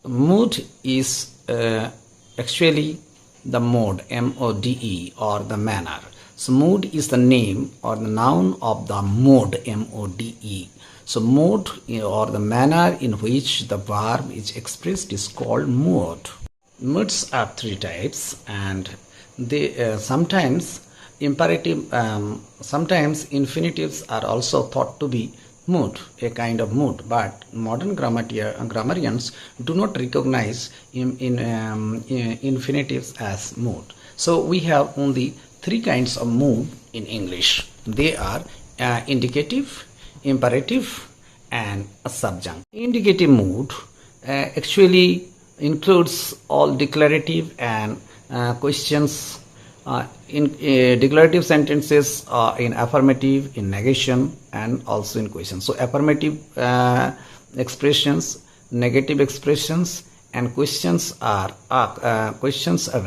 Mood is actually the mode, M-O-D-E, or the manner. So mood is the name or the noun of the mode, M-O-D-E. So mode or the manner in which the verb is expressed is called mode. Moods are three types, and they sometimes sometimes infinitives are also thought to be mood, a kind of mood, but modern grammarians do not recognize infinitives as mood. So we have only three kinds of mood in English. They are indicative, imperative, and a subjunctive. Indicative mood actually includes all declarative and questions in declarative sentences, in affirmative, in negation, and also in questions. So affirmative expressions, negative expressions, and questions are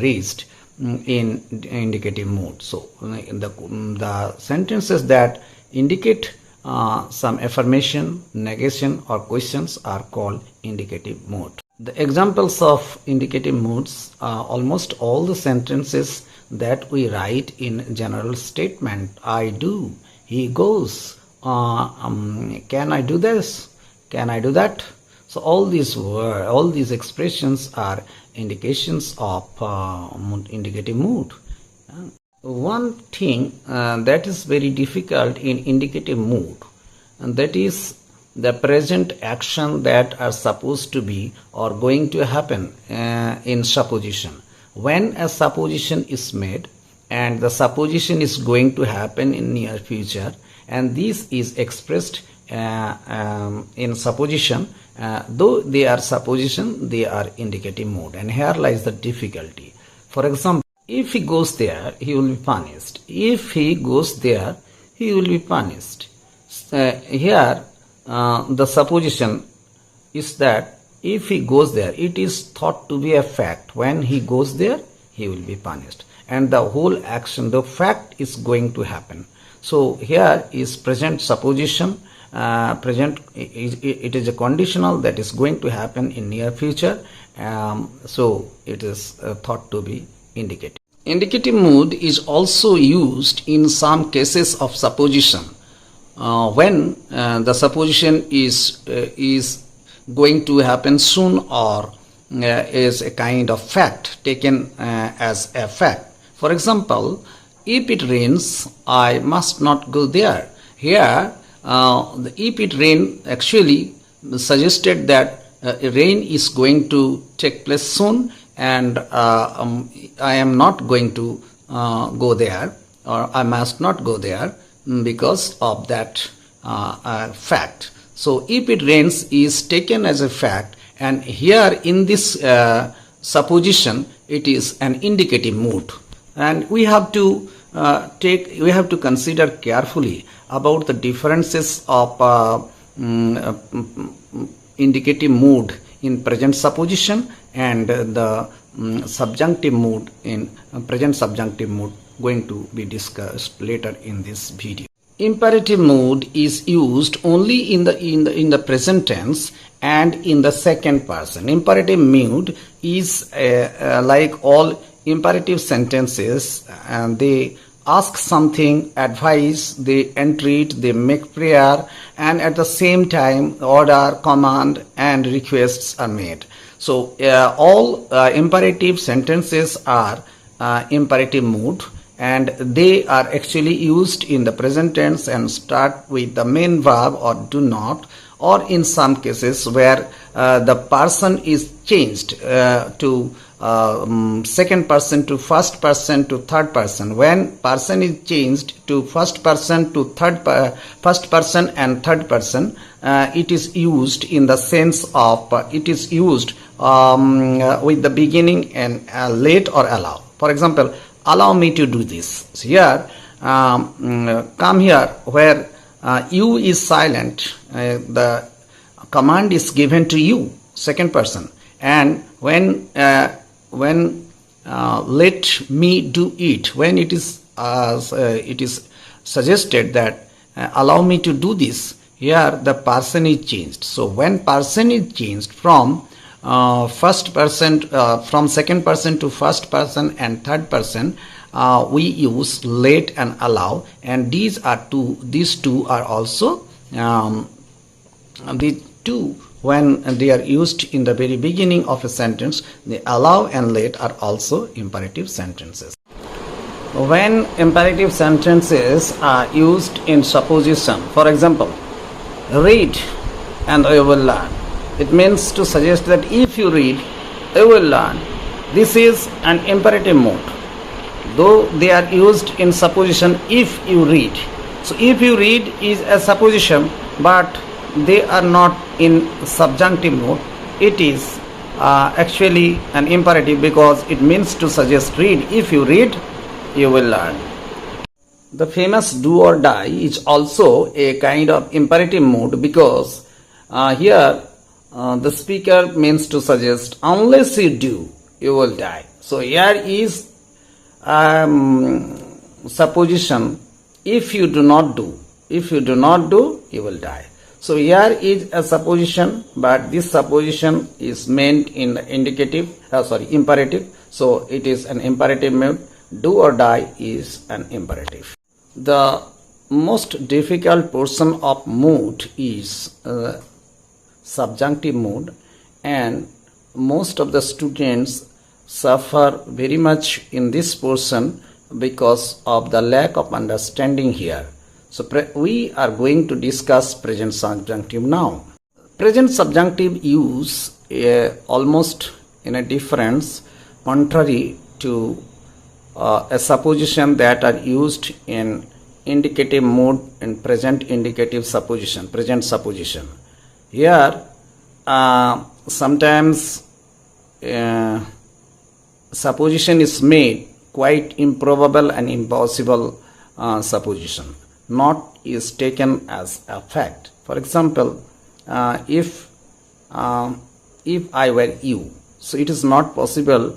raised in indicative mood. So in the sentences that indicate some affirmation, negation, or questions are called indicative mood. The examples of indicative moods are almost all the sentences that we write in general statement. I do, he goes, can I do this, can I do that. So all these words, all these expressions are indications of indicative mood. One thing that is very difficult in indicative mood, and that is the present action that are supposed to be or going to happen in supposition. When a supposition is made and the supposition is going to happen in near future, and this is expressed in supposition, though they are supposition, they are indicative mood, and here lies the difficulty. For example, if he goes there, he will be punished. If he goes there, he will be punished. Here the supposition is that if he goes there, it is thought to be a fact. When he goes there, he will be punished, and the whole action, the fact, is going to happen. So here is present supposition. Present, it is a conditional that is going to happen in near future, so it is thought to be indicative. Indicative mood is also used in some cases of supposition. When the supposition is going to happen soon, or is a kind of fact taken as a fact. For example, if it rains, I must not go there. Here, the if it rain actually suggested that rain is going to take place soon, and I am not going to go there, or I must not go there because of that fact. So if it rains is taken as a fact, and here in this supposition it is an indicative mood, and we have to consider carefully about the differences of indicative mood in present supposition and the subjunctive mood in present subjunctive mood, going to be discussed later in this video. Imperative mood is used only in the present tense and in the second person. Imperative mood is like all imperative sentences, and they ask something, advise, they entreat, they make prayer, and at the same time order, command, and requests are made. So all imperative sentences are imperative mood, and they are actually used in the present tense and start with the main verb or do not, or in some cases where the person is changed to second person to first person to third person. When person is changed to first person to first person and third person, it is used in the sense of it is used with the beginning and late or allow. For example, allow me to do this. So here, come here, where you is silent, the command is given to you, second person, and when let me do it, when it is suggested that allow me to do this, here the person is changed. So when person is changed from first person, from second person to first person and third person, we use let and allow, and these two are also the two, when they are used in the very beginning of a sentence. The allow and let are also imperative sentences. When imperative sentences are used in supposition, for example, read and you will learn, it means to suggest that if you read, you will learn. This is an imperative mode, though they are used in supposition if you read. So if you read is a supposition, but they are not in subjunctive mode. It is actually an imperative, because it means to suggest read. If you read, you will learn. The famous do or die is also a kind of imperative mode, because here the speaker means to suggest unless you do, you will die. So here is supposition, if you do not do, you will die. So here is a supposition, but this supposition is meant in the imperative. So it is an imperative mode. Do or die is an imperative. The most difficult portion of mode is subjunctive mode, and most of the students suffer very much in this portion because of the lack of understanding here. So we are going to discuss present subjunctive now. Present subjunctive use almost in a difference, contrary to a supposition that are used in indicative mode and present indicative supposition, present supposition. Here sometimes supposition is made quite improbable and impossible supposition, not is taken as a fact. For example, if I were you, so it is not possible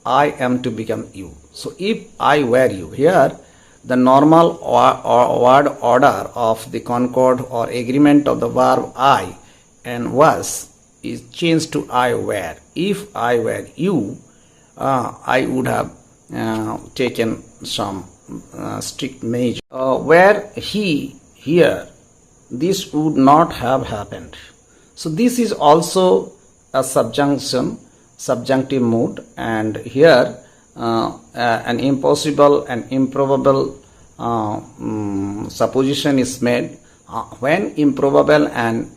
I am to become you. So if I were you, here the normal word order of the concord or agreement of the verb I and was is changed to I were. If I were you, I would have taken some strict measure. Were he here, this would not have happened. So this is also a subjunctive mode, and here an impossible and improbable supposition is made. When improbable and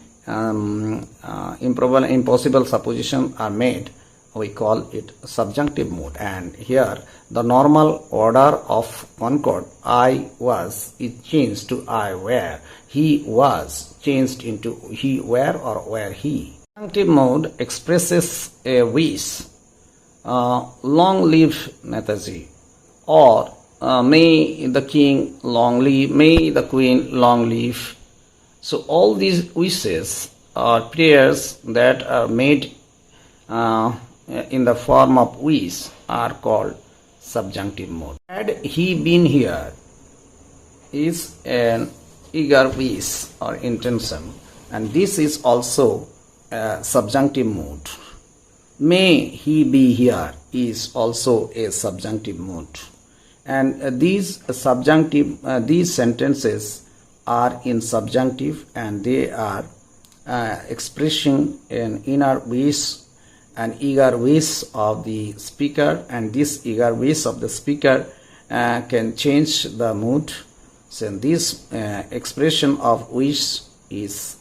impossible supposition are made, we call it subjunctive mode. And here the normal order of concord I was is changed to I were. He was changed into he were or were he. Subjunctive mode expresses a wish, long live Netaji, or may the king long live, may the queen long live. So all these wishes are prayers that are made in the form of wish are called subjunctive mode. Had he been here is an eager wish or intention, and this is also a subjunctive mode. May he be here is also a subjunctive mode, and these sentences are in subjunctive, and they are expressing an inner wish, an eager wish of the speaker, and this eager wish of the speaker can change the mood. So this expression of wish is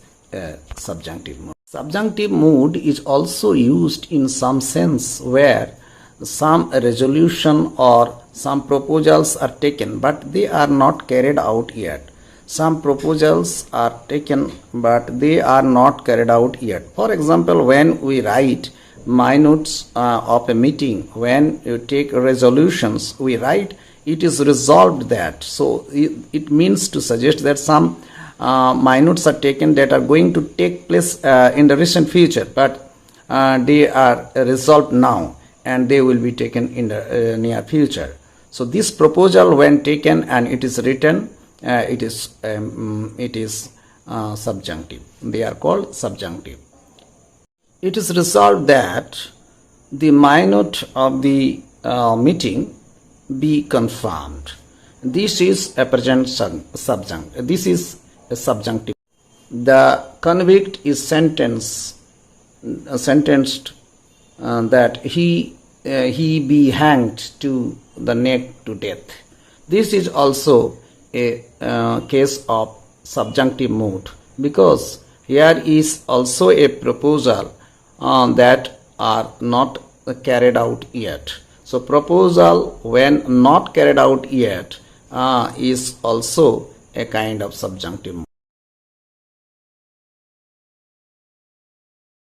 subjunctive mode. Subjunctive mode is also used in some sense where some resolution or some proposals are taken, but they are not carried out yet. Some proposals are taken, but they are not carried out yet. For example, when we write minutes of a meeting, when you take resolutions, we write it is resolved that. So it means to suggest that some minutes are taken that are going to take place in the recent future, but they are resolved now and they will be taken in the near future. So this proposal, when taken and it is written, it is subjunctive. They are called subjunctive. it is resolved that the minute of the meeting be confirmed. This is a present subjunctive. This is a subjunctive. The convict is sentenced that he be hanged to the neck to death. This is also a case of subjunctive mode, because here is also a proposal that are not carried out yet. So proposal when not carried out yet is also a kind of subjunctive mode.